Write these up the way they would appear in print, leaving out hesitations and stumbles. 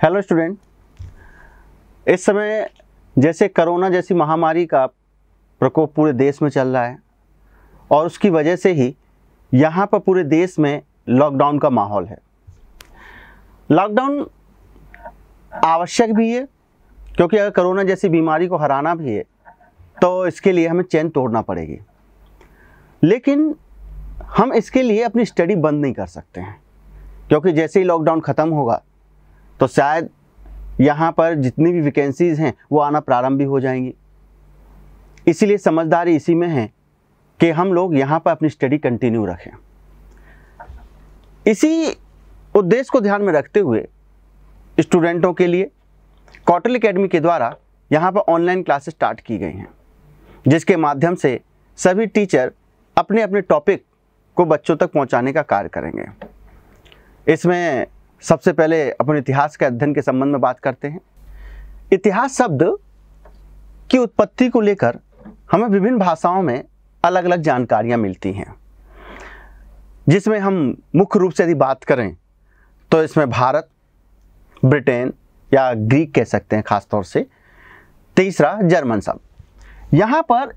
Hello student, इस समय जैसे कोरोना जैसी महामारी का प्रकोप पूरे देश में चल रहा है और उसकी वजह से ही यहाँ पर पूरे देश में लॉकडाउन का माहौल है। लॉकडाउन आवश्यक भी है क्योंकि अगर कोरोना जैसी बीमारी को हराना भी है तो इसके लिए हमें चैन तोड़ना पड़ेगी, लेकिन हम इसके लिए अपनी स्टडी बंद नहीं कर सकते हैं क्योंकि जैसे ही लॉकडाउन ख़त्म होगा तो शायद यहाँ पर जितनी भी वैकेंसीज़ हैं वो आना प्रारंभ भी हो जाएंगी। इसीलिए समझदारी इसी में है कि हम लोग यहाँ पर अपनी स्टडी कंटिन्यू रखें। इसी उद्देश्य को ध्यान में रखते हुए स्टूडेंटों के लिए कौटिल्य एकेडमी के द्वारा यहाँ पर ऑनलाइन क्लासेस स्टार्ट की गई हैं, जिसके माध्यम से सभी टीचर अपने अपने टॉपिक को बच्चों तक पहुँचाने का कार्य करेंगे। इसमें सबसे पहले अपने इतिहास के अध्ययन के संबंध में बात करते हैं। इतिहास शब्द की उत्पत्ति को लेकर हमें विभिन्न भाषाओं में अलग अलग जानकारियां मिलती हैं, जिसमें हम मुख्य रूप से यदि बात करें तो इसमें भारत, ब्रिटेन या ग्रीक कह सकते हैं खास तौर से, तीसरा जर्मन शब्द। यहाँ पर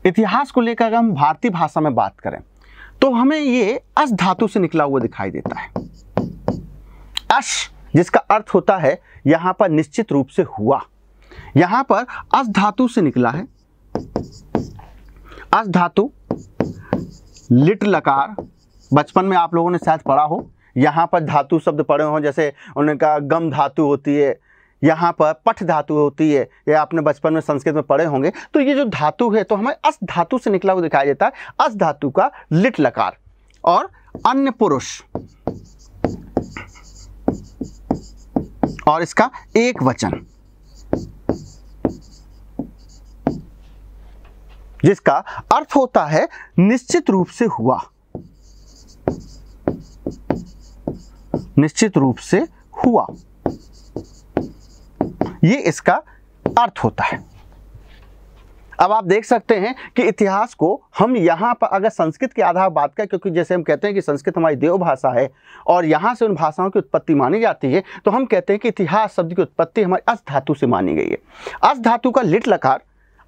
इतिहास को लेकर अगर हम भारतीय भाषा में बात करें तो हमें ये अश धातु से निकला हुआ दिखाई देता है। अश जिसका अर्थ होता है यहां पर निश्चित रूप से हुआ, यहां पर अश धातु से निकला है। अश धातु, लिट लकार, बचपन में आप लोगों ने शायद पढ़ा हो, यहां पर धातु शब्द पढ़े हो, जैसे उन्होंने कहा गम धातु होती है, यहाँ पर पठ धातु होती है, या आपने बचपन में संस्कृत में पढ़े होंगे। तो ये जो धातु है तो हमें अश धातु से निकला हुआ दिखाई देता है। अश धातु का लिट लकार और अन्य पुरुष और इसका एक वचन, जिसका अर्थ होता है निश्चित रूप से हुआ, निश्चित रूप से हुआ, ये इसका अर्थ होता है। अब आप देख सकते हैं कि इतिहास को हम यहाँ पर अगर संस्कृत के आधार पर बात करें, क्योंकि जैसे हम कहते हैं कि संस्कृत हमारी देव भाषा है और यहाँ से उन भाषाओं की उत्पत्ति मानी जाती है, तो हम कहते हैं कि इतिहास शब्द की उत्पत्ति हमारी अश धातु से मानी गई है। अश धातु का लिट लकार,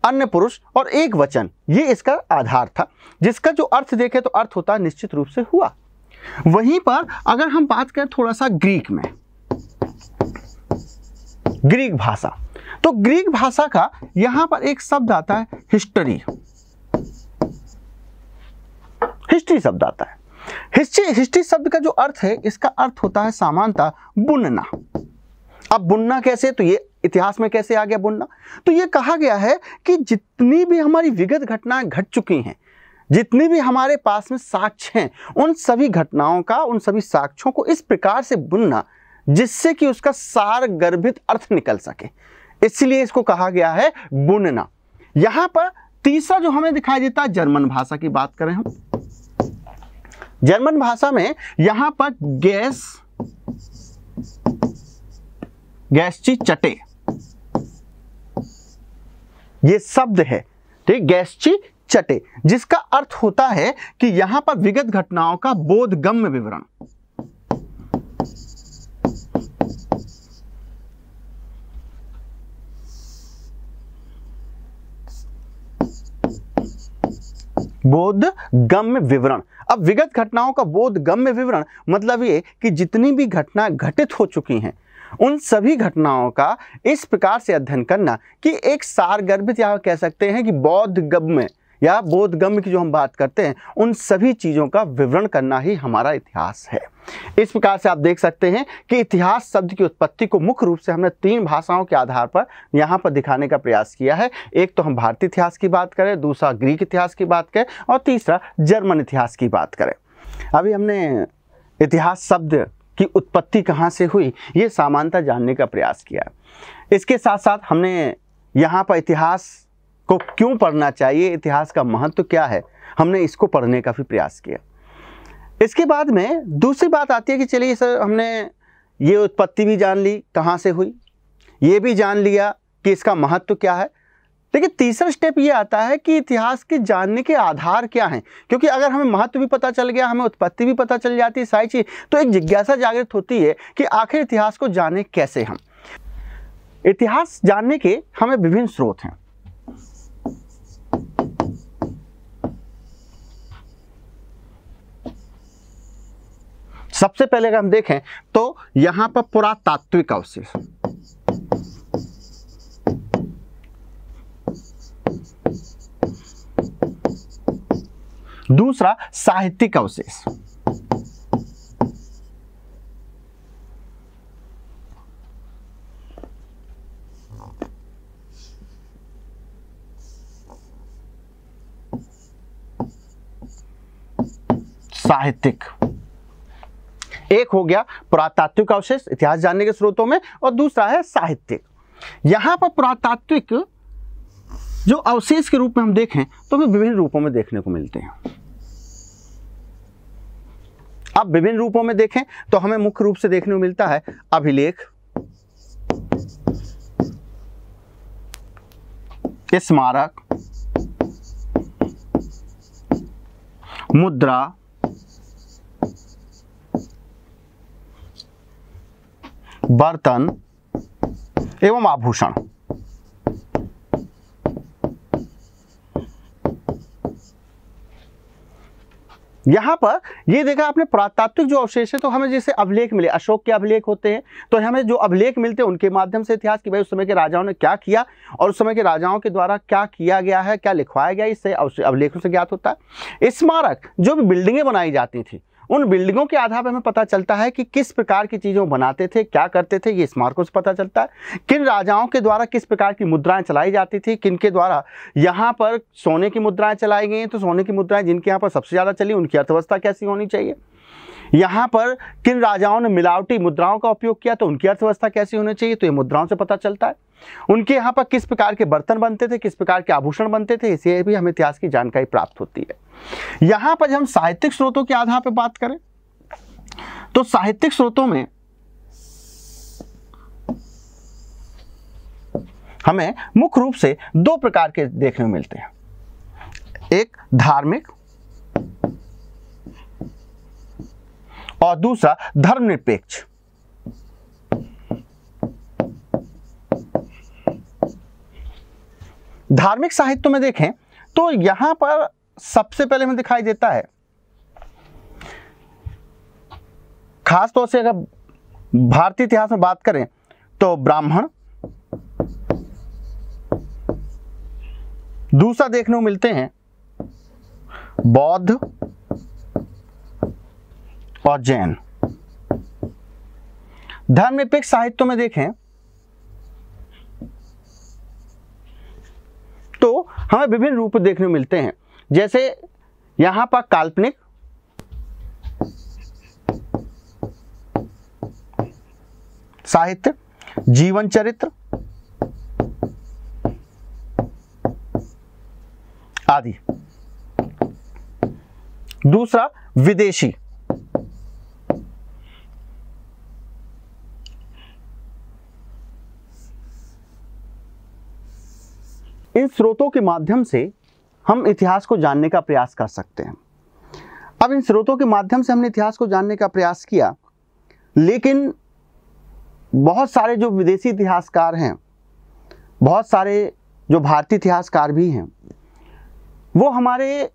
अन्य पुरुष और एक वचन, ये इसका आधार था, जिसका जो अर्थ देखें तो अर्थ होता है निश्चित रूप से हुआ। वहीं पर अगर हम बात करें थोड़ा सा ग्रीक में, ग्रीक भाषा, तो ग्रीक भाषा का यहां पर एक शब्द आता है हिस्ट्री। हिस्ट्री शब्द आता है। हिस्ट्री शब्द का जो अर्थ है, इसका अर्थ होता है सामान्यतः बुनना। अब बुनना कैसे, तो ये इतिहास में कैसे आ गया बुनना, तो ये कहा गया है कि जितनी भी हमारी विगत घटनाएं घट चुकी हैं, जितनी भी हमारे पास में साक्ष्य हैं, उन सभी घटनाओं का, उन सभी साक्ष्यों को इस प्रकार से बुनना जिससे कि उसका सार गर्भित अर्थ निकल सके, इसलिए इसको कहा गया है बुनना। यहां पर तीसरा जो हमें दिखाई देता है, जर्मन भाषा की बात करें हम, जर्मन भाषा में यहां पर गैस्ची चटे ये शब्द है, ठीक, गैस्ची चटे, जिसका अर्थ होता है कि यहां पर विगत घटनाओं का बोधगम्य विवरण। बोधगम्य विवरण। अब विगत घटनाओं का बोधगम्य विवरण मतलब ये कि जितनी भी घटना घटित हो चुकी हैं उन सभी घटनाओं का इस प्रकार से अध्ययन करना कि एक सारगर्भित, या कह सकते हैं कि बोधगम्य या बोधगम्य की जो हम बात करते हैं, उन सभी चीज़ों का विवरण करना ही हमारा इतिहास है। इस प्रकार से आप देख सकते हैं कि इतिहास शब्द की उत्पत्ति को मुख्य रूप से हमने 3 भाषाओं के आधार पर यहाँ पर दिखाने का प्रयास किया है। एक तो हम भारतीय इतिहास की बात करें, दूसरा ग्रीक इतिहास की बात करें और तीसरा जर्मन इतिहास की बात करें। अभी हमने इतिहास शब्द की उत्पत्ति कहाँ से हुई ये सामान्यतः जानने का प्रयास किया। इसके साथ साथ हमने यहाँ पर इतिहास को क्यों पढ़ना चाहिए, इतिहास का महत्व क्या है, हमने इसको पढ़ने का भी प्रयास किया। इसके बाद में दूसरी बात आती है कि चलिए सर, हमने ये उत्पत्ति भी जान ली कहाँ से हुई, ये भी जान लिया कि इसका महत्व क्या है, लेकिन तीसरा स्टेप ये आता है कि इतिहास के जानने के आधार क्या हैं, क्योंकि अगर हमें महत्व भी पता चल गया, हमें उत्पत्ति भी पता चल जाती है, सारी चीज, तो एक जिज्ञासा जागृत होती है कि आखिर इतिहास को जाने कैसे हम। इतिहास जानने के हमें विभिन्न स्रोत हैं। सबसे पहले अगर हम देखें तो यहां पर पुरातात्विक अवशेष, दूसरा साहित्यिक अवशेष, साहित्यिक। एक हो गया पुरातात्विक अवशेष इतिहास जानने के स्रोतों में, और दूसरा है साहित्यिक। यहां पर पुरातात्विक जो अवशेष के रूप में हम देखें तो हमें विभिन्न रूपों में देखने को मिलते हैं। अब विभिन्न रूपों में देखें तो हमें मुख्य रूप से देखने को मिलता है अभिलेख, स्मारक, मुद्रा, बर्तन एवं आभूषण। यहां पर ये देखा आपने पुरातात्विक जो अवशेष है, तो हमें जैसे अभिलेख मिले, अशोक के अभिलेख होते हैं, तो हमें जो अभिलेख मिलते हैं उनके माध्यम से इतिहास की भाई उस समय के राजाओं ने क्या किया और उस समय के राजाओं के द्वारा क्या किया गया है, क्या लिखवाया गया, इससे अभिलेखों से ज्ञात होता है। स्मारक, जो भी बिल्डिंगें बनाई जाती थी, उन बिल्डिंगों के आधार पर हमें पता चलता है कि किस प्रकार की चीज़ों बनाते थे, क्या करते थे, ये स्मारकों से पता चलता है। किन राजाओं के द्वारा किस प्रकार की मुद्राएं चलाई जाती थी, किन के द्वारा यहाँ पर सोने की मुद्राएं चलाई गई हैं, तो सोने की मुद्राएं जिनके यहाँ पर सबसे ज़्यादा चली, उनकी अर्थव्यवस्था कैसी होनी चाहिए। यहाँ पर किन राजाओं ने मिलावटी मुद्राओं का उपयोग किया, तो उनकी अर्थव्यवस्था कैसी होनी चाहिए, तो ये मुद्राओं से पता चलता है। उनके यहाँ पर किस प्रकार के बर्तन बनते थे, किस प्रकार के आभूषण बनते थे, इससे भी हमें इतिहास की जानकारी प्राप्त होती है। यहाँ पर जब हम साहित्यिक स्रोतों के आधार पर बात करें तो साहित्यिक स्रोतों में हमें मुख्य रूप से दो प्रकार के देखने को मिलते हैं, एक धार्मिक और दूसरा धर्मनिरपेक्ष। धार्मिक साहित्य में देखें तो यहां पर सबसे पहले हमें दिखाई देता है, खास तौर से अगर भारतीय इतिहास में बात करें तो ब्राह्मण, दूसरा देखने को मिलते हैं बौद्ध और जैन। धर्मनिरपेक्ष साहित्य में देखें तो हमें विभिन्न रूप देखने को मिलते हैं, जैसे यहां पर काल्पनिक, साहित्य, जीवन चरित्र आदि। दूसरा विदेशी, इन स्रोतों के माध्यम से हम इतिहास को जानने का प्रयास कर सकते हैं। अब इन स्रोतों के माध्यम से हमने इतिहास को जानने का प्रयास किया, लेकिन बहुत सारे जो विदेशी इतिहासकार हैं, बहुत सारे जो भारतीय इतिहासकार भी हैं, वो हमारे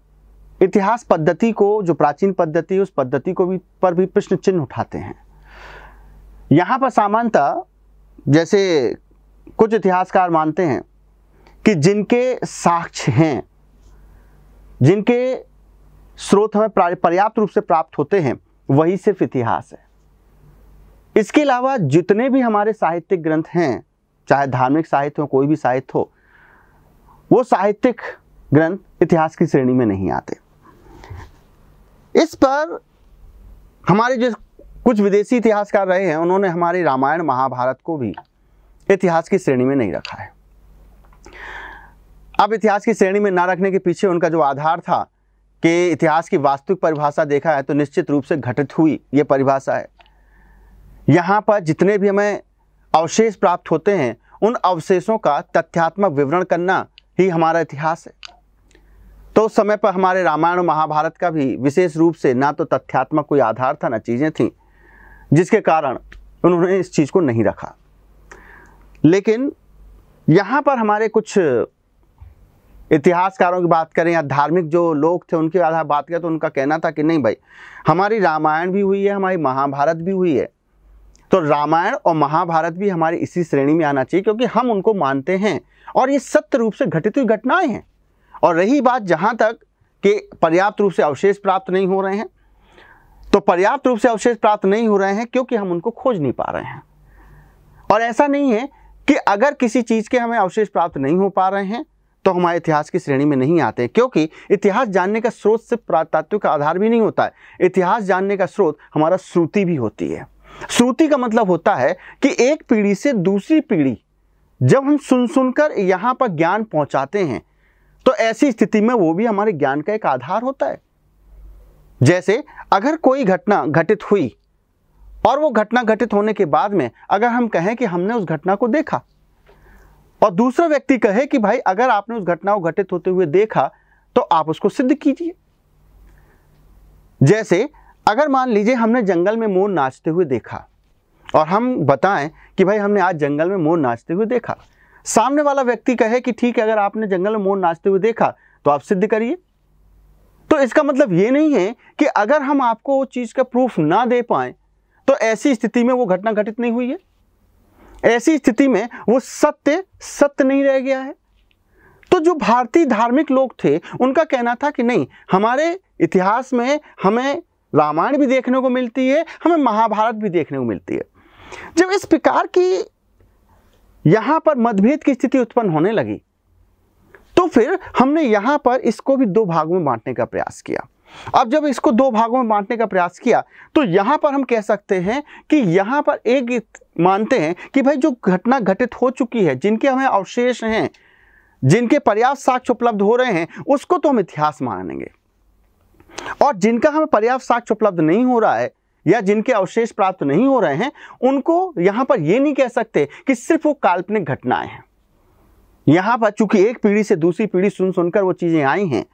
इतिहास पद्धति को, जो प्राचीन पद्धति है, उस पद्धति को भी पर भी प्रश्न चिन्ह उठाते हैं। यहाँ पर सामान्यतः जैसे कुछ इतिहासकार मानते हैं कि जिनके साक्ष्य हैं, जिनके स्रोत हमें पर्याप्त रूप से प्राप्त होते हैं, वही सिर्फ इतिहास है। इसके अलावा जितने भी हमारे साहित्यिक ग्रंथ हैं, चाहे धार्मिक साहित्य हो, कोई भी साहित्य हो, वो साहित्यिक ग्रंथ इतिहास की श्रेणी में नहीं आते। इस पर हमारे जो कुछ विदेशी इतिहासकार रहे हैं, उन्होंने हमारी रामायण महाभारत को भी इतिहास की श्रेणी में नहीं रखा है। अब इतिहास की श्रेणी में ना रखने के पीछे उनका जो आधार था कि इतिहास की वास्तविक परिभाषा देखा है तो निश्चित रूप से घटित हुई ये परिभाषा है। यहाँ पर जितने भी हमें अवशेष प्राप्त होते हैं, उन अवशेषों का तथ्यात्मक विवरण करना ही हमारा इतिहास है। तो उस समय पर हमारे रामायण और महाभारत का भी विशेष रूप से ना तो तथ्यात्मक कोई आधार था, ना चीज़ें थीं, जिसके कारण उन्होंने इस चीज़ को नहीं रखा। लेकिन यहाँ पर हमारे कुछ इतिहासकारों की बात करें या धार्मिक जो लोग थे उनके आधार बात करें, तो उनका कहना था कि नहीं भाई, हमारी रामायण भी हुई है, हमारी महाभारत भी हुई है, तो रामायण और महाभारत भी हमारी इसी श्रेणी में आना चाहिए, क्योंकि हम उनको मानते हैं और ये सत्य रूप से घटित हुई घटनाएं हैं। और रही बात जहाँ तक कि पर्याप्त रूप से अवशेष प्राप्त नहीं हो रहे हैं, तो पर्याप्त रूप से अवशेष प्राप्त नहीं हो रहे हैं क्योंकि हम उनको खोज नहीं पा रहे हैं। और ऐसा नहीं है कि अगर किसी चीज़ के हमें अवशेष प्राप्त नहीं हो पा रहे हैं तो हमारे इतिहास की श्रेणी में नहीं आते, क्योंकि इतिहास जानने का स्रोत सिर्फ पुरातात्विक आधार भी नहीं होता है। इतिहास जानने का स्रोत हमारा श्रुति भी होती है। श्रुति का मतलब होता है कि एक पीढ़ी से दूसरी पीढ़ी जब हम सुनकर यहाँ पर ज्ञान पहुँचाते हैं, तो ऐसी स्थिति में वो भी हमारे ज्ञान का एक आधार होता है। जैसे अगर कोई घटना घटित हुई और वो घटना घटित होने के बाद में अगर हम कहें कि हमने उस घटना को देखा, और दूसरा व्यक्ति कहे कि भाई अगर आपने उस घटना को घटित होते हुए देखा तो आप उसको सिद्ध कीजिए। जैसे अगर मान लीजिए हमने जंगल में मोर नाचते हुए देखा और हम बताएं कि भाई हमने आज जंगल में मोर नाचते हुए देखा, सामने वाला व्यक्ति कहे कि ठीक है, अगर आपने जंगल में मोर नाचते हुए देखा तो आप सिद्ध करिए। तो इसका मतलब ये नहीं है कि अगर हम आपको वो चीज़ का प्रूफ ना दे पाएं तो ऐसी स्थिति में वो घटना घटित नहीं हुई है, ऐसी स्थिति में वो सत्य नहीं रह गया है। तो जो भारतीय धार्मिक लोग थे उनका कहना था कि नहीं, हमारे इतिहास में हमें रामायण भी देखने को मिलती है, हमें महाभारत भी देखने को मिलती है। जब इस प्रकार की यहाँ पर मतभेद की स्थिति उत्पन्न होने लगी तो फिर हमने यहाँ पर इसको भी दो भागों में बांटने का प्रयास किया। अब जब इसको दो भागों में बांटने का प्रयास किया तो यहाँ पर हम कह सकते हैं कि यहाँ पर एक मानते हैं कि भाई जो घटना घटित हो चुकी है, जिनके हमें अवशेष हैं, जिनके पर्याप्त साक्ष्य उपलब्ध हो रहे हैं, उसको तो हम इतिहास मानेंगे। और जिनका हमें पर्याप्त साक्ष्य उपलब्ध नहीं हो रहा है या जिनके अवशेष प्राप्त नहीं हो रहे हैं, उनको यहाँ पर ये नहीं कह सकते कि सिर्फ वो काल्पनिक घटनाएं हैं। यहाँ पर चूंकि एक पीढ़ी से दूसरी पीढ़ी सुनकर वो चीज़ें आई हैं,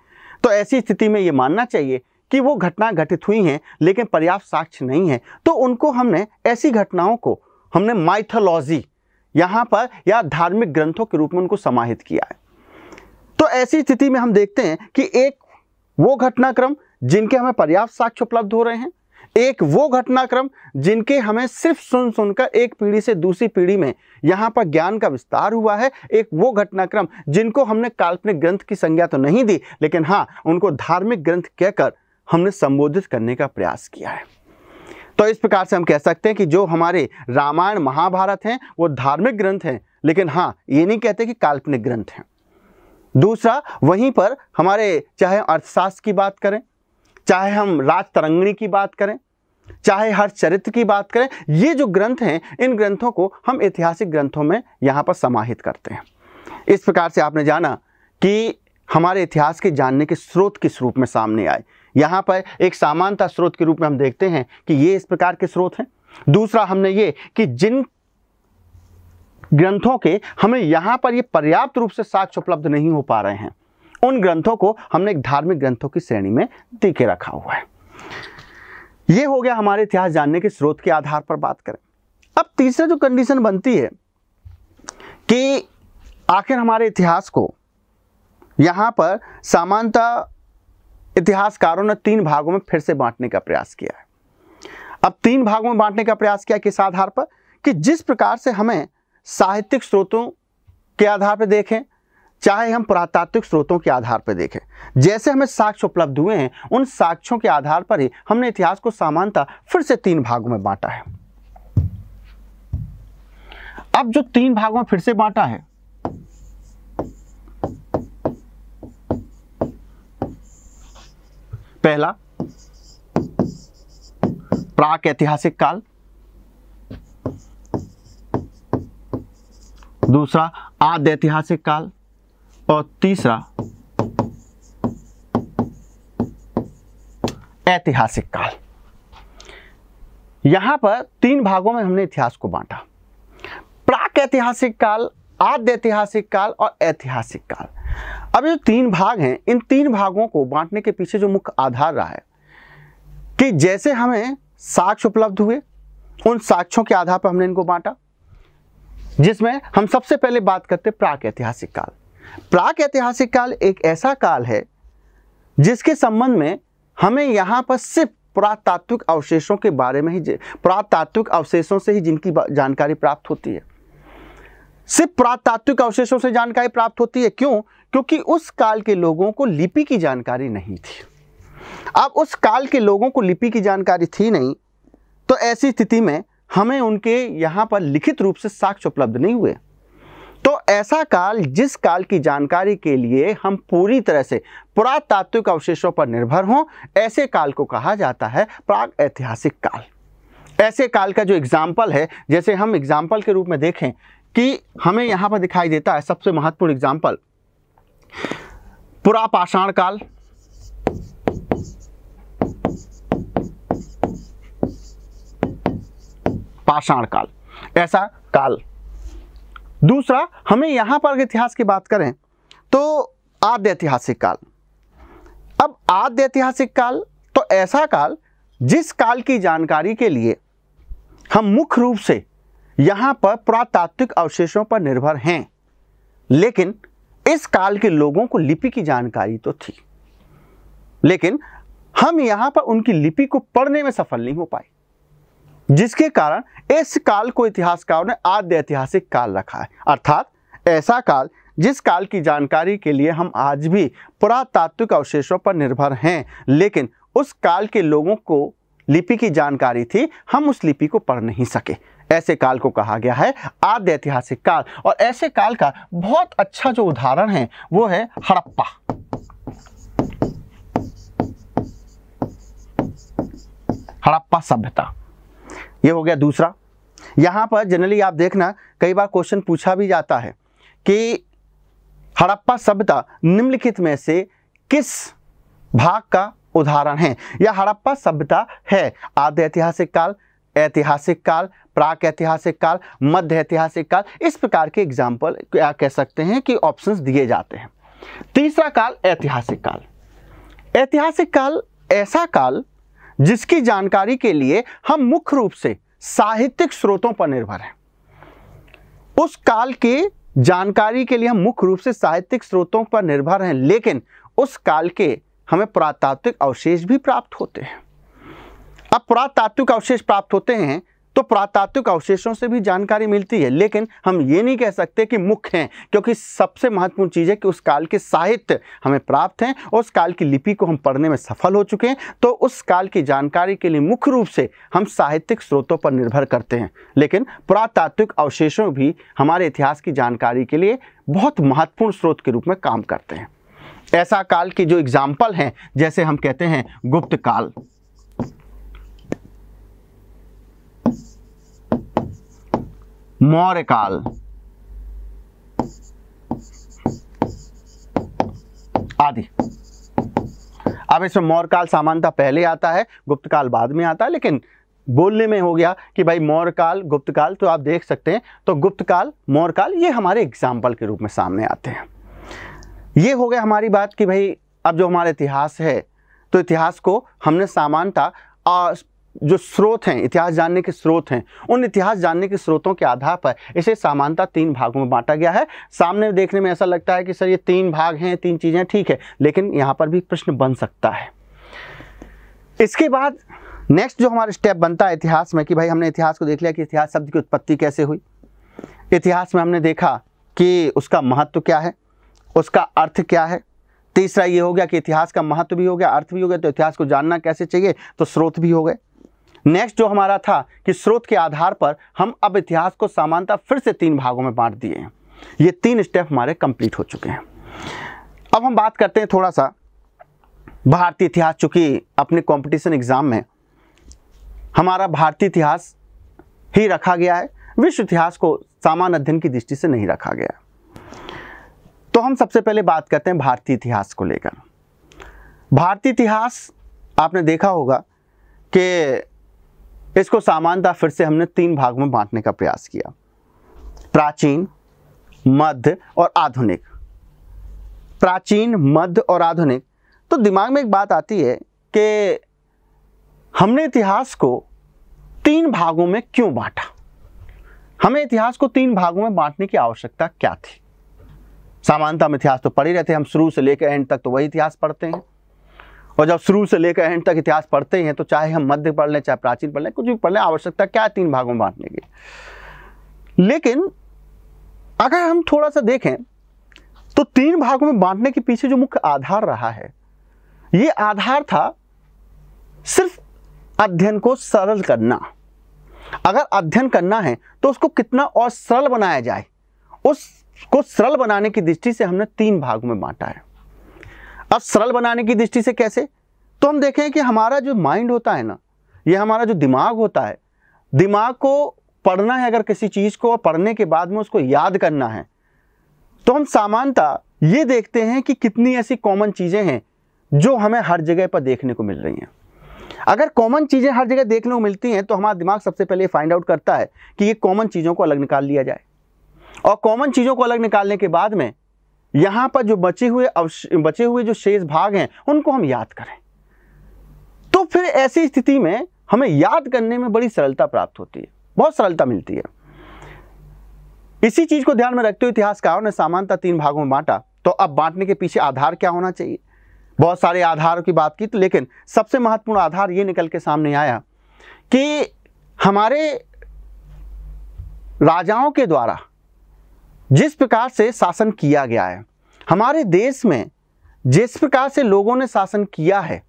तो ऐसी स्थिति में ये मानना चाहिए कि वो घटना घटित हुई हैं लेकिन पर्याप्त साक्ष्य नहीं है। तो उनको हमने ऐसी घटनाओं को हमने माइथोलॉजी यहाँ पर या धार्मिक ग्रंथों के रूप में उनको समाहित किया है। तो ऐसी स्थिति में हम देखते हैं कि एक वो घटनाक्रम जिनके हमें पर्याप्त साक्ष्य उपलब्ध हो रहे हैं, एक वो घटनाक्रम जिनके हमें सिर्फ सुनकर एक पीढ़ी से दूसरी पीढ़ी में यहाँ पर ज्ञान का विस्तार हुआ है, एक वो घटनाक्रम जिनको हमने काल्पनिक ग्रंथ की संज्ञा तो नहीं दी, लेकिन हाँ, उनको धार्मिक ग्रंथ कहकर हमने संबोधित करने का प्रयास किया है। तो इस प्रकार से हम कह सकते हैं कि जो हमारे रामायण महाभारत हैं वो धार्मिक ग्रंथ हैं, लेकिन हाँ, ये नहीं कहते कि काल्पनिक ग्रंथ हैं। दूसरा, वहीं पर हमारे चाहे अर्थशास्त्र की बात करें, चाहे हम राजतरंगिणी की बात करें, चाहे हर चरित्र की बात करें, ये जो ग्रंथ हैं, इन ग्रंथों को हम ऐतिहासिक ग्रंथों में यहाँ पर समाहित करते हैं। इस प्रकार से आपने जाना कि हमारे इतिहास के जानने के स्रोत किस रूप में सामने आए। यहाँ पर एक समानता स्रोत के रूप में हम देखते हैं कि ये इस प्रकार के स्रोत हैं। दूसरा, हमने ये कि जिन ग्रंथों के हमें यहाँ पर ये पर्याप्त रूप से साक्ष्य उपलब्ध नहीं हो पा रहे हैं, उन ग्रंथों को हमने एक धार्मिक ग्रंथों की श्रेणी में दे के रखा हुआ है। ये हो गया हमारे इतिहास जानने के स्रोत के आधार पर बात करें। अब तीसरा जो कंडीशन बनती है कि आखिर हमारे इतिहास को यहाँ पर सामान्यतः इतिहासकारों ने तीन भागों में फिर से बांटने का प्रयास किया है। अब तीन भागों में बांटने का प्रयास किया किस आधार पर कि जिस प्रकार से हमें साहित्यिक स्रोतों के आधार पर देखें, चाहे हम पुरातात्विक स्रोतों के आधार पर देखें, जैसे हमें साक्ष्य उपलब्ध हुए हैं, उन साक्ष्यों के आधार पर ही हमने इतिहास को सामान्यतः फिर से तीन भागों में बांटा है। अब जो तीन भागों में फिर से बांटा है, पहला प्राक ऐतिहासिक काल, दूसरा आद्य ऐतिहासिक काल और तीसरा ऐतिहासिक काल। यहां पर तीन भागों में हमने इतिहास को बांटा, प्राक ऐतिहासिक काल, आद्य ऐतिहासिक काल और ऐतिहासिक काल। अब ये 3 भाग हैं, इन 3 भागों को बांटने के पीछे जो मुख्य आधार रहा है कि जैसे हमें साक्ष्य उपलब्ध हुए, उन साक्ष्यों के आधार पर हमने इनको बांटा, जिसमें हम सबसे पहले बात करते हैं प्राक ऐतिहासिक काल। प्राक ऐतिहासिक काल एक ऐसा काल है जिसके संबंध में हमें यहाँ पर सिर्फ पुरातात्विक अवशेषों के बारे में ही, पुरातात्विक अवशेषों से ही जिनकी जानकारी प्राप्त होती है। सिर्फ पुरातात्विक अवशेषों से जानकारी प्राप्त होती है। क्यों? क्योंकि उस काल के लोगों को लिपि की जानकारी नहीं थी। अब उस काल के लोगों को लिपि की जानकारी थी नहीं, तो ऐसी स्थिति में हमें उनके यहाँ पर लिखित रूप से साक्ष्य उपलब्ध नहीं हुए। तो ऐसा काल, जिस काल की जानकारी के लिए हम पूरी तरह से पुरातात्विक अवशेषों पर निर्भर हों, ऐसे काल को कहा जाता है प्राक ऐतिहासिक काल। ऐसे काल का जो एग्जाम्पल है, जैसे हम एग्जाम्पल के रूप में देखें कि हमें यहाँ पर दिखाई देता है सबसे महत्वपूर्ण एग्जाम्पल पुरापाषाण काल, पाषाण काल, ऐसा काल। दूसरा, हमें यहां पर इतिहास की बात करें तो आद्य ऐतिहासिक काल। अब आद्य ऐतिहासिक काल तो ऐसा काल जिस काल की जानकारी के लिए हम मुख्य रूप से यहां पर पुरातात्विक अवशेषों पर निर्भर हैं, लेकिन इस काल के लोगों को लिपि की जानकारी तो थी, लेकिन हम यहां पर उनकी लिपि को पढ़ने में सफल नहीं हो पाए, जिसके कारण इस काल को इतिहासकारों ने आद्य ऐतिहासिक काल रखा है। अर्थात ऐसा काल जिस काल की जानकारी के लिए हम आज भी पुरातात्विक अवशेषों पर निर्भर हैं, लेकिन उस काल के लोगों को लिपि की जानकारी थी, हम उस लिपि को पढ़ नहीं सके। ऐसे काल को कहा गया है आद्य ऐतिहासिक काल। और ऐसे काल का बहुत अच्छा जो उदाहरण है वो है हड़प्पा। हड़प्पा सभ्यता, ये हो गया दूसरा। यहां पर जनरली आप देखना कई बार क्वेश्चन पूछा भी जाता है कि हड़प्पा सभ्यता निम्नलिखित में से किस भाग का उदाहरण है, या हड़प्पा सभ्यता है आद्य ऐतिहासिक काल, ऐतिहासिक काल, प्राक ऐतिहासिक काल, मध्य ऐतिहासिक काल। इस प्रकार के एग्जाम्पल क्या कह सकते हैं कि ऑप्शंस दिए जाते हैं। तीसरा काल ऐतिहासिक काल। ऐतिहासिक काल ऐसा काल जिसकी जानकारी के लिए हम मुख्य रूप से साहित्यिक स्रोतों पर निर्भर हैं। उस काल के जानकारी के लिए हम मुख्य रूप से साहित्यिक स्रोतों पर निर्भर हैं, लेकिन उस काल के हमें पुरातात्विक अवशेष भी प्राप्त होते हैं। अब पुरातात्विक अवशेष प्राप्त होते हैं तो पुरातात्विक अवशेषों से भी जानकारी मिलती है, लेकिन हम ये नहीं कह सकते कि मुख्य हैं, क्योंकि सबसे महत्वपूर्ण चीज़ है कि उस काल के साहित्य हमें प्राप्त हैं और उस काल की लिपि को हम पढ़ने में सफल हो चुके हैं। तो उस काल की जानकारी के लिए मुख्य रूप से हम साहित्यिक स्रोतों पर निर्भर करते हैं, लेकिन पुरातात्विक अवशेषों भी हमारे इतिहास की जानकारी के लिए बहुत महत्वपूर्ण स्रोत के रूप में काम करते हैं। ऐसा काल के जो एग्जाम्पल हैं, जैसे हम कहते हैं गुप्त काल, मौर्य काल, आदि। अब इसमें मौर्य काल सामान्यतः पहले आता है, गुप्त काल बाद में आता है, लेकिन बोलने में हो गया कि भाई मौर्य काल, गुप्त काल, तो आप देख सकते हैं तो गुप्त काल, मौर्य काल, ये हमारे एग्जाम्पल के रूप में सामने आते हैं। ये हो गया हमारी बात कि भाई अब जो हमारा इतिहास है, तो इतिहास को हमने सामान्यतः जो स्रोत हैं, इतिहास जानने के स्रोत हैं, उन इतिहास जानने के स्रोतों के आधार पर इसे सामान्यतः 3 भागों में बांटा गया है। सामने देखने में ऐसा लगता है कि सर ये 3 भाग हैं, 3 चीज़ें, ठीक है, लेकिन यहाँ पर भी प्रश्न बन सकता है। इसके बाद नेक्स्ट जो हमारा स्टेप बनता है इतिहास में कि भाई हमने इतिहास को देख लिया कि इतिहास शब्द की उत्पत्ति कैसे हुई। इतिहास में हमने देखा कि उसका महत्व क्या है, उसका अर्थ क्या है। तीसरा ये हो गया कि इतिहास का महत्व भी हो गया, अर्थ भी हो गया, तो इतिहास को जानना कैसे चाहिए, तो स्रोत भी हो गए। नेक्स्ट जो हमारा था कि स्रोत के आधार पर हम अब इतिहास को सामान्यतः फिर से 3 भागों में बांट दिए हैं। ये 3 स्टेप हमारे कंप्लीट हो चुके हैं। अब हम बात करते हैं थोड़ा सा भारतीय इतिहास। चूंकि अपने कंपटीशन एग्जाम में हमारा भारतीय इतिहास ही रखा गया है, विश्व इतिहास को सामान्य अध्ययन की दृष्टि से नहीं रखा गया, तो हम सबसे पहले बात करते हैं भारतीय इतिहास को लेकर। भारतीय इतिहास आपने देखा होगा कि इसको सामान्यतः फिर से हमने 3 भाग में बांटने का प्रयास किया, प्राचीन, मध्य और आधुनिक। प्राचीन, मध्य और आधुनिक, तो दिमाग में एक बात आती है कि हमने इतिहास को 3 भागों में क्यों बांटा। हमें इतिहास को 3 भागों में बांटने की आवश्यकता क्या थी। सामान्यतः हम इतिहास तो पढ़ ही रहते हैं, हम शुरू से लेकर एंड तक तो वही इतिहास पढ़ते हैं, और जब शुरू से लेकर एंड तक इतिहास पढ़ते हैं तो चाहे हम मध्य पढ़ लें, चाहे प्राचीन पढ़ लें, कुछ भी पढ़ लें, आवश्यकता क्या है 3 भागों में बांटने की। लेकिन अगर हम थोड़ा सा देखें तो 3 भागों में बांटने के पीछे जो मुख्य आधार रहा है, ये आधार था सिर्फ अध्ययन को सरल करना। अगर अध्ययन करना है तो उसको कितना और सरल बनाया जाए, उसको सरल बनाने की दृष्टि से हमने 3 भागों में बांटा है। अब सरल बनाने की दृष्टि से कैसे, तो हम देखें कि हमारा जो माइंड होता है ना, ये हमारा जो दिमाग होता है, दिमाग को पढ़ना है अगर किसी चीज़ को, पढ़ने के बाद में उसको याद करना है, तो हम सामान्यतः ये देखते हैं कि कितनी ऐसी कॉमन चीज़ें हैं जो हमें हर जगह पर देखने को मिल रही हैं। अगर कॉमन चीज़ें हर जगह देखने को मिलती हैं तो हमारा दिमाग सबसे पहले फाइंड आउट करता है कि ये कॉमन चीज़ों को अलग निकाल लिया जाए, और कॉमन चीज़ों को अलग निकालने के बाद में यहाँ पर जो बचे हुए जो शेष भाग हैं उनको हम याद करें, तो फिर ऐसी स्थिति में हमें याद करने में बड़ी सरलता प्राप्त होती है, बहुत सरलता मिलती है। इसी चीज को ध्यान में रखते हुए इतिहासकारों ने सामान्यतः 3 भागों में बांटा। तो अब बांटने के पीछे आधार क्या होना चाहिए, बहुत सारे आधारों की बात की, तो लेकिन सबसे महत्वपूर्ण आधार ये निकल के सामने आया कि हमारे राजाओं के द्वारा जिस प्रकार से शासन किया गया है, हमारे देश में जिस प्रकार से लोगों ने शासन किया है,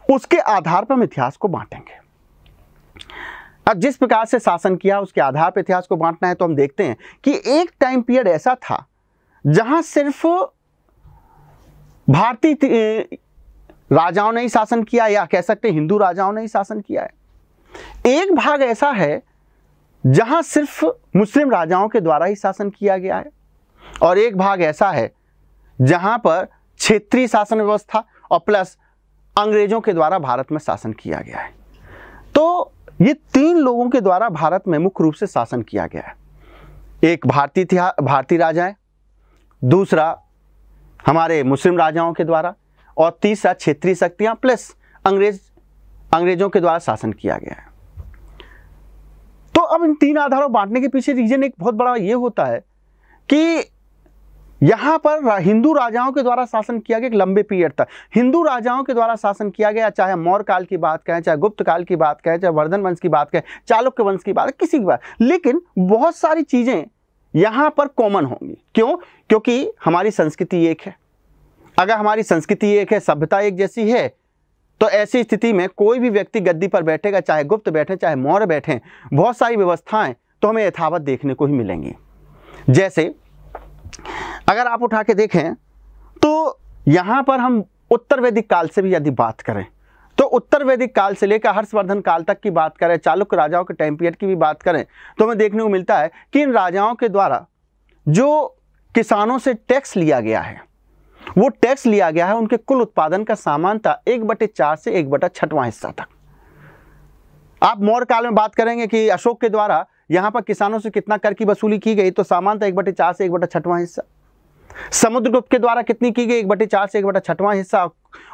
उसके आधार पर हम इतिहास को बांटेंगे। अब जिस प्रकार से शासन किया उसके आधार पर इतिहास को बांटना है, तो हम देखते हैं कि एक टाइम पीरियड ऐसा था जहां सिर्फ भारतीय राजाओं ने ही शासन किया, या कह सकते हैं हिंदू राजाओं ने ही शासन किया है। एक भाग ऐसा है जहां सिर्फ मुस्लिम राजाओं के द्वारा ही शासन किया गया है, और एक भाग ऐसा है जहां पर क्षेत्रीय शासन व्यवस्था और प्लस अंग्रेजों के द्वारा भारत में शासन किया गया है। तो ये 3 लोगों के द्वारा भारत में मुख्य रूप से शासन किया गया है। एक भारतीय राजा है, दूसरा हमारे मुस्लिम राजाओं के द्वारा, और तीसरा क्षेत्रीय शक्तियां प्लस अंग्रेजों के द्वारा शासन किया गया है। तो अब इन 3 आधारों बांटने के पीछे रीजन एक बहुत बड़ा ये होता है कि यहां पर हिंदू राजाओं के द्वारा शासन किया गया एक लंबे पीरियड तक। हिंदू राजाओं के द्वारा शासन किया गया, चाहे मौर्य काल की बात कहें, चाहे गुप्त काल की बात कहें, चाहे वर्धन वंश की बात कहें, चालुक्य वंश की बात, किसी की बात, लेकिन बहुत सारी चीजें यहां पर कॉमन होंगी। क्यों? क्योंकि हमारी संस्कृति एक है। अगर हमारी संस्कृति एक है, सभ्यता एक जैसी है, तो ऐसी स्थिति में कोई भी व्यक्ति गद्दी पर बैठेगा, चाहे गुप्त बैठे चाहे मौर्य बैठे, बहुत सारी व्यवस्थाएं तो हमें यथावत देखने को ही मिलेंगी। जैसे अगर आप उठा के देखें तो यहां पर हम उत्तर वैदिक काल से भी यदि बात करें, तो उत्तर वैदिक काल से लेकर हर्षवर्धन काल तक की बात करें, चालुक्य राजाओं के टाइम पीरियड की भी बात करें, तो हमें देखने को मिलता है कि इन राजाओं के द्वारा जो किसानों से टैक्स लिया गया है, वो टैक्स लिया गया है उनके कुल उत्पादन का सामान्यतः 1/4 से 1/6वां हिस्सा तक। आप मौर्य काल में बात करेंगे कि अशोक के द्वारा यहां पर किसानों से कितना कर की वसूली की गई, तो सामान्यतः 1/4 से 1/6वां हिस्सा। समुद्रगुप्त के द्वारा कितनी की गई, 1/4 से 1/6वां हिस्सा,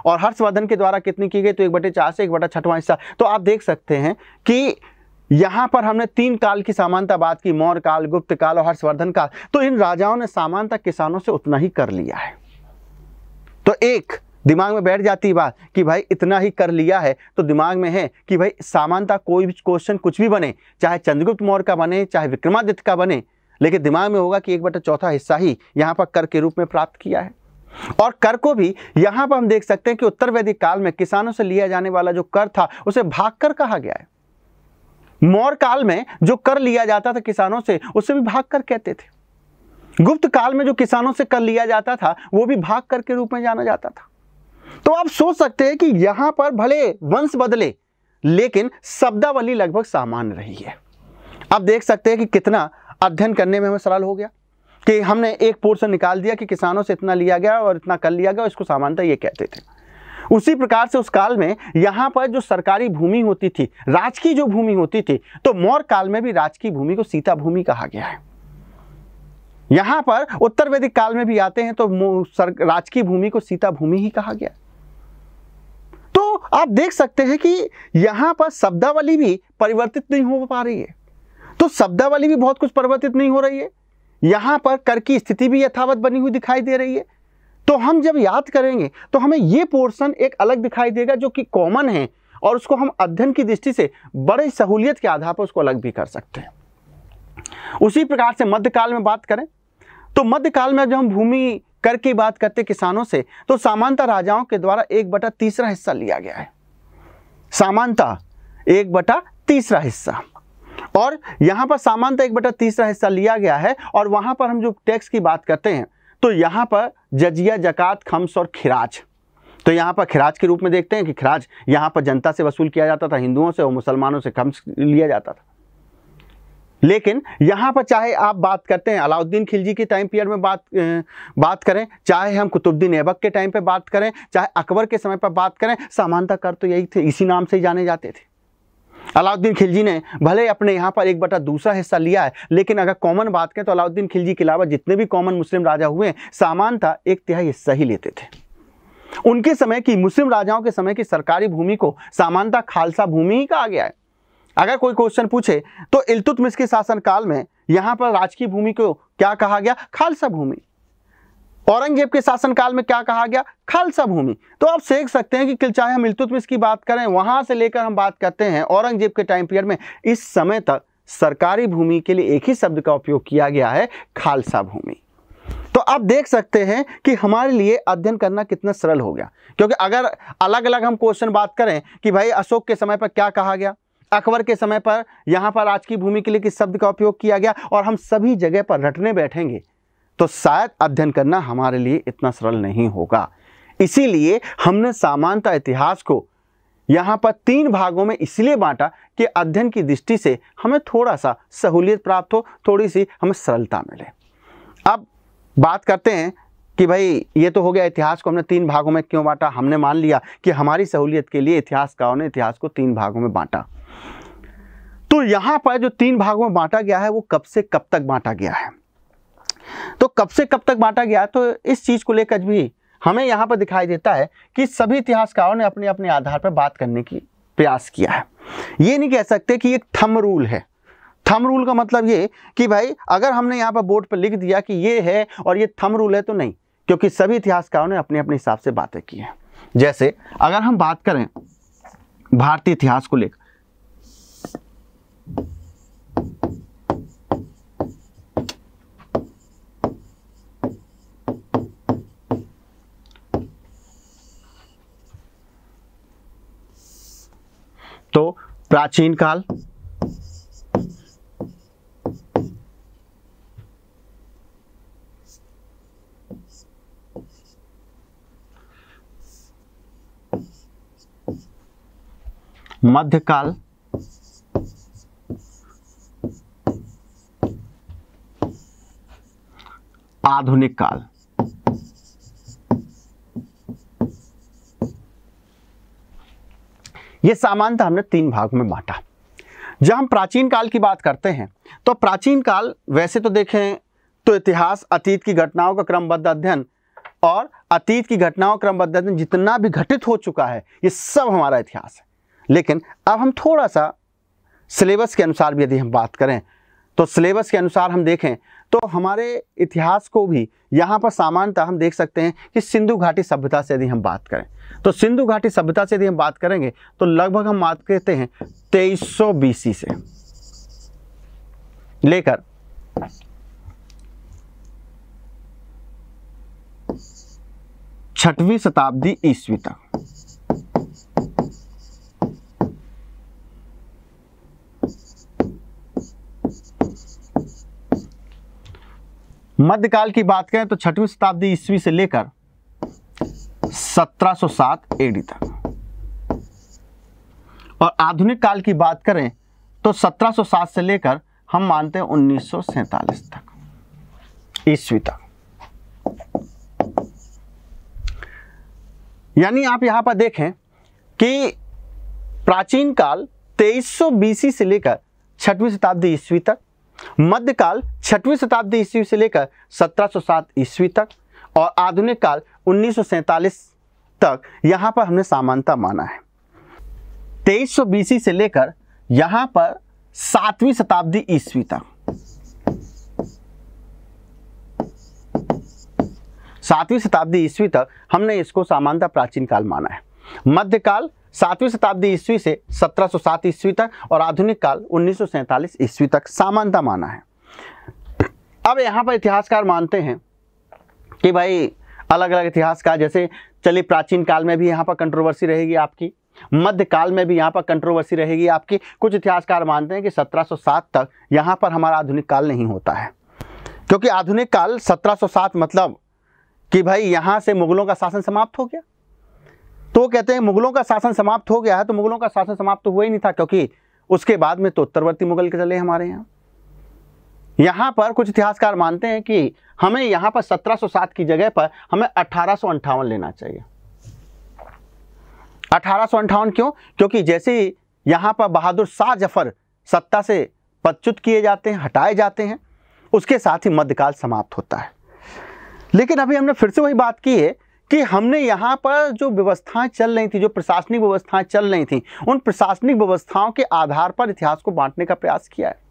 और हर्षवर्धन के द्वारा कितनी की गई, तो 1/4 से 1/6वां हिस्सा। तो आप देख सकते हैं कि यहां पर हमने 3 काल की समानता बात की, मौर्य काल, गुप्त काल और हर्षवर्धन काल। तो इन राजाओं ने सामान्यतः किसानों से उतना ही कर लिया है। तो एक दिमाग में बैठ जाती बात कि भाई इतना ही कर लिया है, तो दिमाग में है कि भाई सामान्यतः कोई भी क्वेश्चन कुछ भी बने, चाहे चंद्रगुप्त मौर्य का बने चाहे विक्रमादित्य का बने, लेकिन दिमाग में होगा कि 1/4 हिस्सा ही यहाँ पर कर के रूप में प्राप्त किया है। और कर को भी यहाँ पर हम देख सकते हैं कि उत्तर वैदिक काल में किसानों से लिया जाने वाला जो कर था उसे भाग कर कहा गया है। मौर्य काल में जो कर लिया जाता था किसानों से, उसे भी भाग कर कहते थे। गुप्त काल में जो किसानों से कर लिया जाता था वो भी भाग कर के रूप में जाना जाता था। तो आप सोच सकते हैं कि यहां पर भले वंश बदले, लेकिन शब्दावली लगभग सामान्य रही है। अब देख सकते हैं कि कितना अध्ययन करने में हमें सरल हो गया कि हमने एक पोर्शन निकाल दिया कि किसानों से इतना लिया गया और इतना कर लिया गया, इसको सामान्यतः ये कहते थे। उसी प्रकार से उस काल में यहाँ पर जो सरकारी भूमि होती थी, राजकीय जो भूमि होती थी, तो मौर्य काल में भी राजकीय भूमि को सीता भूमि कहा गया है। यहाँ पर उत्तर वैदिक काल में भी आते हैं तो राजकीय भूमि को सीता भूमि ही कहा गया। तो आप देख सकते हैं कि यहाँ पर शब्दावली भी परिवर्तित नहीं हो पा रही है, तो शब्दावली भी बहुत कुछ परिवर्तित नहीं हो रही है। यहाँ पर कर की स्थिति भी यथावत बनी हुई दिखाई दे रही है। तो हम जब याद करेंगे तो हमें ये पोर्शन एक अलग दिखाई देगा जो कि कॉमन है, और उसको हम अध्ययन की दृष्टि से बड़े सहूलियत के आधार पर उसको अलग भी कर सकते हैं। उसी प्रकार से मध्यकाल में बात करें तो मध्यकाल में जब हम भूमि कर की बात करते किसानों से, तो सामान्यतः राजाओं के द्वारा 1/3 हिस्सा लिया गया है, सामान्यतः 1/3 हिस्सा। और यहाँ पर सामान्यतः 1/3 हिस्सा लिया गया है। और वहाँ पर हम जो टैक्स की बात करते हैं तो यहाँ पर जजिया, जकात, खम्स और खिराज, तो यहाँ पर खिराज के रूप में देखते हैं कि खिराज यहाँ पर जनता से वसूल किया जाता था, हिंदुओं से और मुसलमानों से खम्स लिया जाता था। लेकिन यहाँ पर चाहे आप बात करते हैं अलाउद्दीन खिलजी के टाइम पीरियड में बात करें, चाहे हम कुतुबुद्दीन ऐबक के टाइम पे बात करें, चाहे अकबर के समय पर बात करें, सामान्यतः कर तो यही थे, इसी नाम से ही जाने जाते थे। अलाउद्दीन खिलजी ने भले अपने यहाँ पर 1/2 हिस्सा लिया है, लेकिन अगर कॉमन बात करें तो अलाउद्दीन खिलजी के अलावा जितने भी कॉमन मुस्लिम राजा हुए सामान्यतः 1/3 हिस्सा ही लेते थे। उनके समय की, मुस्लिम राजाओं के समय की सरकारी भूमि को सामान्यतः खालसा भूमि ही कहा गया है। अगर कोई क्वेश्चन पूछे तो इल्तुतमिश के शासनकाल में यहाँ पर राजकीय भूमि को क्या कहा गया? खालसा भूमि। औरंगजेब के शासनकाल में क्या कहा गया? खालसा भूमि। तो आप देख सकते हैं कि चाहे हम इल्तुतमिश की बात करें, वहां से लेकर हम बात करते हैं औरंगजेब के टाइम पीरियड में, इस समय तक सरकारी भूमि के लिए एक ही शब्द का उपयोग किया गया है, खालसा भूमि। तो आप देख सकते हैं कि हमारे लिए अध्ययन करना कितना सरल हो गया, क्योंकि अगर अलग अलग हम क्वेश्चन बात करें कि भाई अशोक के समय पर क्या कहा गया, अकबर के समय पर यहाँ पर राजकीय भूमि के लिए किस शब्द का उपयोग किया गया, और हम सभी जगह पर रटने बैठेंगे तो शायद अध्ययन करना हमारे लिए इतना सरल नहीं होगा। इसीलिए हमने सामान्यतः इतिहास को यहाँ पर 3 भागों में इसलिए बांटा कि अध्ययन की दृष्टि से हमें थोड़ा सा सहूलियत प्राप्त हो, थोड़ी सी हमें सरलता मिले। अब बात करते हैं कि भाई ये तो हो गया इतिहास को हमने 3 भागों में क्यों बांटा। हमने मान लिया कि हमारी सहूलियत के लिए इतिहासकारों ने इतिहास को 3 भागों में बांटा। तो यहाँ पर जो 3 भागों में बांटा गया है वो कब से कब तक बांटा गया है, तो कब से कब तक बांटा गया है, तो इस चीज को लेकर भी हमें यहाँ पर दिखाई देता है कि सभी इतिहासकारों ने अपने अपने आधार पर बात करने की प्रयास किया है। ये नहीं कह सकते कि एक थंब रूल है। थंब रूल का मतलब ये कि भाई अगर हमने यहाँ पर बोर्ड पर लिख दिया कि ये है और ये थंब रूल है, तो नहीं, क्योंकि सभी इतिहासकारों ने अपने अपने हिसाब से बातें की हैं। जैसे अगर हम बात करें भारतीय इतिहास को लेकर, तो प्राचीन काल, मध्यकाल, आधुनिक काल। ये सामान्यतः हमने 3 भागों में बांटा। जब हम प्राचीन काल की बात करते हैं तो प्राचीन काल वैसे तो देखें तो इतिहास अतीत की घटनाओं का क्रमबद्ध अध्ययन, और अतीत की घटनाओं क्रमबद्ध अध्ययन जितना भी घटित हो चुका है ये सब हमारा इतिहास है। लेकिन अब हम थोड़ा सा सिलेबस के अनुसार भी यदि हम बात करें तो सिलेबस के अनुसार हम देखें तो हमारे इतिहास को भी यहाँ पर सामान्यतः हम देख सकते हैं कि सिंधु घाटी सभ्यता से यदि हम बात करें तो सिंधु घाटी सभ्यता से यदि हम बात करेंगे तो लगभग हम बात करते हैं 2300 BC से लेकर 6वीं शताब्दी ईस्वी तक। मध्यकाल की बात करें तो 6वीं शताब्दी ईस्वी से लेकर 1707 AD तक, और आधुनिक काल की बात करें तो 1707 से लेकर हम मानते हैं 1947 तक ईस्वी तक। यानी आप यहां पर देखें कि प्राचीन काल 2300 BC से लेकर 6वीं शताब्दी ईस्वी तक, मध्यकाल 6वीं शताब्दी ईस्वी से लेकर 1707 ईस्वी तक और आधुनिक काल 1947 तक यहाँ पर हमने समानता माना है। 2300 BC से लेकर यहाँ पर 7वीं शताब्दी ईस्वी तक, 7वीं शताब्दी ईस्वी तक हमने इसको समानता प्राचीन काल माना है। मध्यकाल 7वीं शताब्दी ईस्वी से 1707 ईस्वी तक और आधुनिक काल 1947 ईस्वी तक समानता माना है। अब यहाँ पर इतिहासकार मानते हैं कि भाई अलग अलग इतिहासकार, जैसे चलिए प्राचीन काल में भी यहाँ पर कंट्रोवर्सी रहेगी आपकी, मध्यकाल में भी यहाँ पर कंट्रोवर्सी रहेगी आपकी। कुछ इतिहासकार मानते हैं कि 1707 तक यहाँ पर हमारा आधुनिक काल नहीं होता है, क्योंकि आधुनिक काल 1707 मतलब कि भाई यहाँ से मुगलों का शासन समाप्त हो गया। तो कहते हैं मुगलों का शासन समाप्त हो गया है, तो मुगलों का शासन समाप्त तो हुआ ही नहीं था, क्योंकि उसके बाद में तो उत्तरवर्ती मुगल के चले हमारे यहाँ। यहाँ पर कुछ इतिहासकार मानते हैं कि हमें यहाँ पर 1707 की जगह पर हमें 1858 लेना चाहिए। 1858 क्यों? क्योंकि जैसे ही यहाँ पर बहादुर शाह जफर सत्ता से पदच्युत किए जाते हैं, हटाए जाते हैं, उसके साथ ही मध्यकाल समाप्त होता है। लेकिन अभी हमने फिर से वही बात की है कि हमने यहाँ पर जो व्यवस्थाएं चल रही थी, जो प्रशासनिक व्यवस्थाएं चल रही थी, उन प्रशासनिक व्यवस्थाओं के आधार पर इतिहास को बांटने का प्रयास किया है।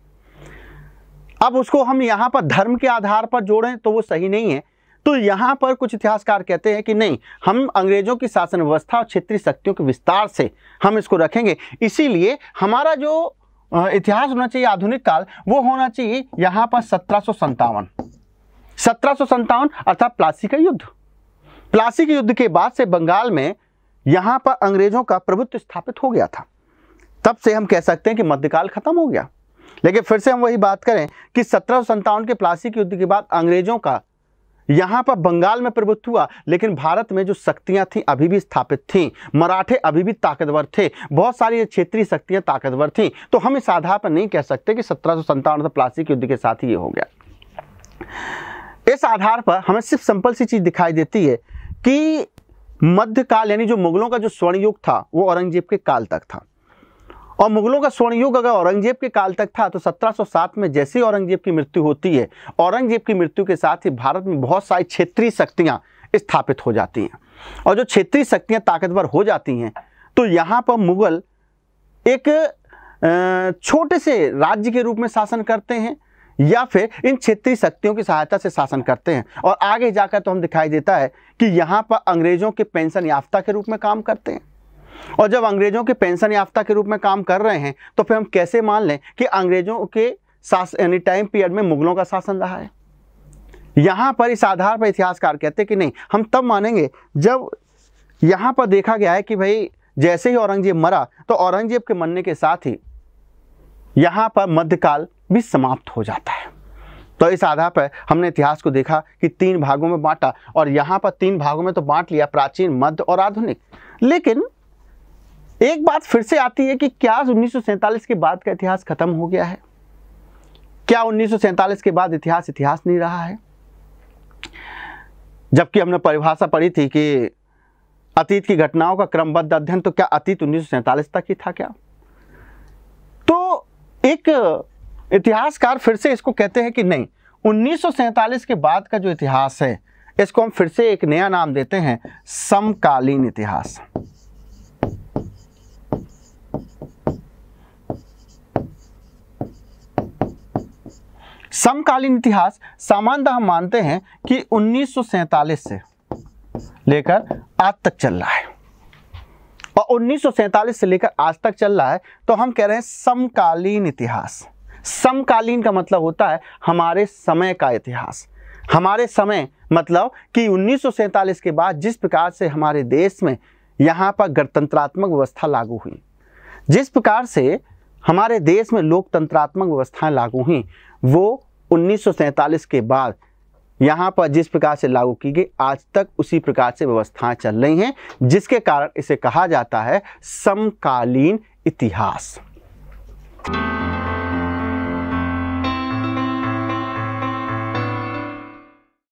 अब उसको हम यहाँ पर धर्म के आधार पर जोड़ें तो वो सही नहीं है। तो यहाँ पर कुछ इतिहासकार कहते हैं कि नहीं, हम अंग्रेजों की शासन व्यवस्था और क्षेत्रीय शक्तियों के विस्तार से हम इसको रखेंगे, इसीलिए हमारा जो इतिहास होना चाहिए आधुनिक काल, वो होना चाहिए यहाँ पर 1757 अर्थात प्लासी का युद्ध। प्लासी के युद्ध के बाद से बंगाल में यहाँ पर अंग्रेजों का प्रभुत्व स्थापित हो गया था। तब से हम कह सकते हैं कि मध्यकाल खत्म हो गया। लेकिन फिर से हम वही बात करें कि 1757 के प्लासी के युद्ध के बाद अंग्रेजों का यहाँ पर बंगाल में प्रभुत्व हुआ, लेकिन भारत में जो शक्तियाँ थीं अभी भी स्थापित थीं। मराठे अभी भी ताकतवर थे, बहुत सारी क्षेत्रीय शक्तियाँ ताकतवर थीं। तो हम इस आधार पर नहीं कह सकते कि 1757 प्लासी के युद्ध के साथ ही ये हो गया। इस आधार पर हमें सिर्फ सिंपल सी चीज़ दिखाई देती है कि मध्यकाल यानी जो मुगलों का जो स्वर्ण युग था वो औरंगजेब के काल तक था, और मुगलों का स्वर्ण युग अगर औरंगजेब के काल तक था तो 1707 में जैसे ही औरंगजेब की मृत्यु होती है, औरंगजेब की मृत्यु के साथ ही भारत में बहुत सारी क्षेत्रीय शक्तियां स्थापित हो जाती हैं। और जो क्षेत्रीय शक्तियां ताकतवर हो जाती हैं तो यहाँ पर मुगल एक छोटे से राज्य के रूप में शासन करते हैं या फिर इन क्षेत्रीय शक्तियों की सहायता से शासन करते हैं। और आगे जाकर तो हम दिखाई देता है कि यहाँ पर अंग्रेजों के पेंशन याफ्ता के रूप में काम करते हैं। और जब अंग्रेजों के पेंशन याफ्ता के रूप में काम कर रहे हैं तो फिर हम कैसे मान लें कि अंग्रेजों के शासन यानी टाइम पीरियड में मुगलों का शासन रहा है। यहाँ पर इस आधार पर इतिहासकार कहते हैं कि नहीं, हम तब मानेंगे जब यहाँ पर देखा गया है कि भाई जैसे ही औरंगजेब मरा तो औरंगजेब के मरने के साथ ही यहाँ पर मध्यकाल भी समाप्त हो जाता है। तो इस आधार पर हमने इतिहास को देखा कि 3 भागों में बांटा, और यहाँ पर 3 भागों में तो बांट लिया, प्राचीन, मध्य और आधुनिक। लेकिन एक बात फिर से आती है कि क्या 1947 के बाद का इतिहास खत्म हो गया है? क्या 1947 के बाद इतिहास नहीं रहा है? जबकि हमने परिभाषा पढ़ी थी कि अतीत की घटनाओं का क्रमबद्ध अध्ययन, तो क्या अतीत 1947 तक ही था क्या? तो एक इतिहासकार फिर से इसको कहते हैं कि नहीं, 1947 के बाद का जो इतिहास है इसको हम फिर से एक नया नाम देते हैं, समकालीन इतिहास। समकालीन इतिहास सामान्यतः हम मानते हैं कि 1947 से लेकर आज तक चल रहा है, और 1947 से लेकर आज तक चल रहा है तो हम कह रहे हैं समकालीन इतिहास। समकालीन का मतलब होता है हमारे समय का इतिहास। हमारे समय मतलब कि 1947 के बाद जिस प्रकार से हमारे देश में यहाँ पर गणतंत्रात्मक व्यवस्था लागू हुई, जिस प्रकार से हमारे देश में लोकतंत्रात्मक व्यवस्थाएं लागू हुई, वो 1947 के बाद यहाँ पर जिस प्रकार से लागू की गई आज तक उसी प्रकार से व्यवस्थाएं चल रही हैं, जिसके कारण इसे कहा जाता है समकालीन इतिहास।